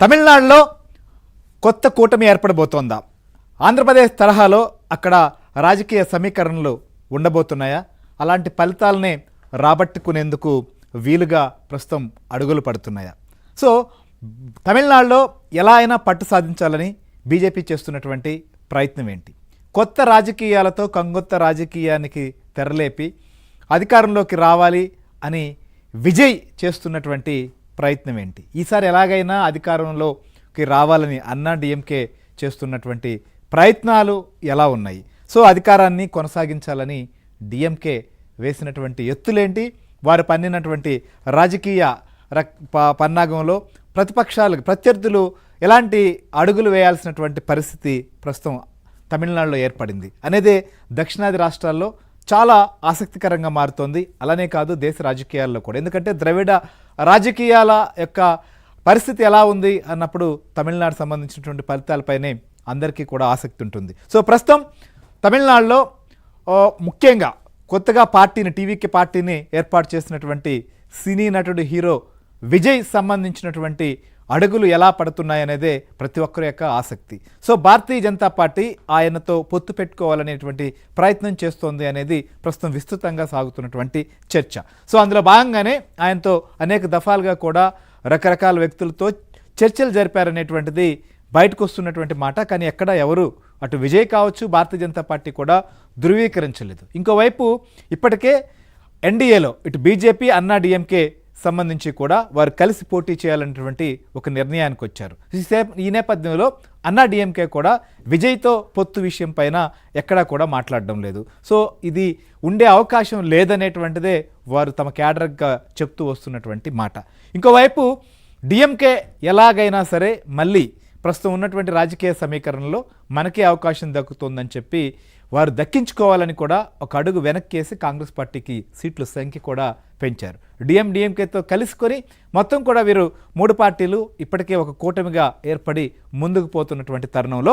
తమిళనాడులో కొత్త కూటమి ఏర్పడబోతోందా? ఆంధ్రప్రదేశ్ తరహాలో అక్కడ రాజకీయ సమీకరణలు ఉండబోతున్నాయా? అలాంటి ఫలితాలనే రాబట్టుకునేందుకు వీలుగా ప్రస్తుతం అడుగులు పడుతున్నాయా? సో తమిళనాడులో ఎలా అయినా పట్టు సాధించాలని బీజేపీ చేస్తున్నటువంటి ప్రయత్నం ఏంటి? కొత్త రాజకీయాలతో కంగొత్త రాజకీయానికి తెరలేపి అధికారంలోకి రావాలి అని విజయ్ చేస్తున్నటువంటి ప్రయత్నం ఏంటి? ఈసారి ఎలాగైనా అధికారంలోకి రావాలని అన్నా డిఎంకే చేస్తున్నటువంటి ప్రయత్నాలు ఎలా ఉన్నాయి? సో అధికారాన్ని కొనసాగించాలని డిఎంకే వేసినటువంటి ఎత్తులేంటి? వారు పన్నినటువంటి రాజకీయ పన్నాగంలో ప్రత్యర్థులు ఎలాంటి అడుగులు వేయాల్సినటువంటి పరిస్థితి ప్రస్తుతం తమిళనాడులో ఏర్పడింది అనేదే దక్షిణాది రాష్ట్రాల్లో చాలా ఆసక్తికరంగా మారుతోంది. అలానే కాదు, దేశ రాజకీయాల్లో కూడా. ఎందుకంటే ద్రవిడ రాజకీయాల యొక్క పరిస్థితి ఎలా ఉంది అన్నప్పుడు తమిళనాడు సంబంధించినటువంటి ఫలితాలపైనే అందరికీ కూడా ఆసక్తి ఉంటుంది. సో ప్రస్తుతం తమిళనాడులో ముఖ్యంగా కొత్తగా టీవీకి పార్టీని ఏర్పాటు చేసినటువంటి సినీ నటుడు హీరో విజయ్ సంబంధించినటువంటి అడుగులు ఎలా పడుతున్నాయనేదే ప్రతి ఒక్కరి యొక్క ఆసక్తి. సో భారతీయ జనతా పార్టీ ఆయనతో పొత్తు పెట్టుకోవాలనేటువంటి ప్రయత్నం చేస్తోంది అనేది ప్రస్తుతం విస్తృతంగా సాగుతున్నటువంటి చర్చ. సో అందులో భాగంగానే ఆయనతో అనేక దఫాలుగా కూడా రకరకాల వ్యక్తులతో చర్చలు జరిపారనేటువంటిది బయటకు వస్తున్నటువంటి మాట. కానీ ఎక్కడ ఎవరు అటు విజయ్ కావచ్చు, భారతీయ జనతా పార్టీ కూడా ధృవీకరించలేదు. ఇంకోవైపు ఇప్పటికే ఎన్డీఏలో ఇటు బీజేపీ, అన్నా డిఎంకే సంబంధించి కూడా వారు కలిసి పోటీ చేయాలనేటువంటి ఒక నిర్ణయానికి వచ్చారు. ఈ నేపథ్యంలో అన్నా డిఎంకే కూడా విజయ్తో పొత్తు విషయం పైన ఎక్కడా కూడా మాట్లాడడం లేదు. సో ఇది ఉండే అవకాశం లేదనేటువంటిదే వారు తమ క్యాడర్గా చెప్తూ వస్తున్నటువంటి మాట. ఇంకోవైపు డిఎంకే ఎలాగైనా సరే మళ్ళీ ప్రస్తుతం ఉన్నటువంటి రాజకీయ సమీకరణలో మనకే అవకాశం దక్కుతుందని చెప్పి వారు దక్కించుకోవాలని కూడా ఒక అడుగు వెనక్కేసి కాంగ్రెస్ పార్టీకి సీట్ల సంఖ్య కూడా పెంచారు. డిఎంకేతో కలుసుకొని మొత్తం కూడా వీరు 3 పార్టీలు ఇప్పటికే ఒక కూటమిగా ఏర్పడి ముందుకు పోతున్నటువంటి తరుణంలో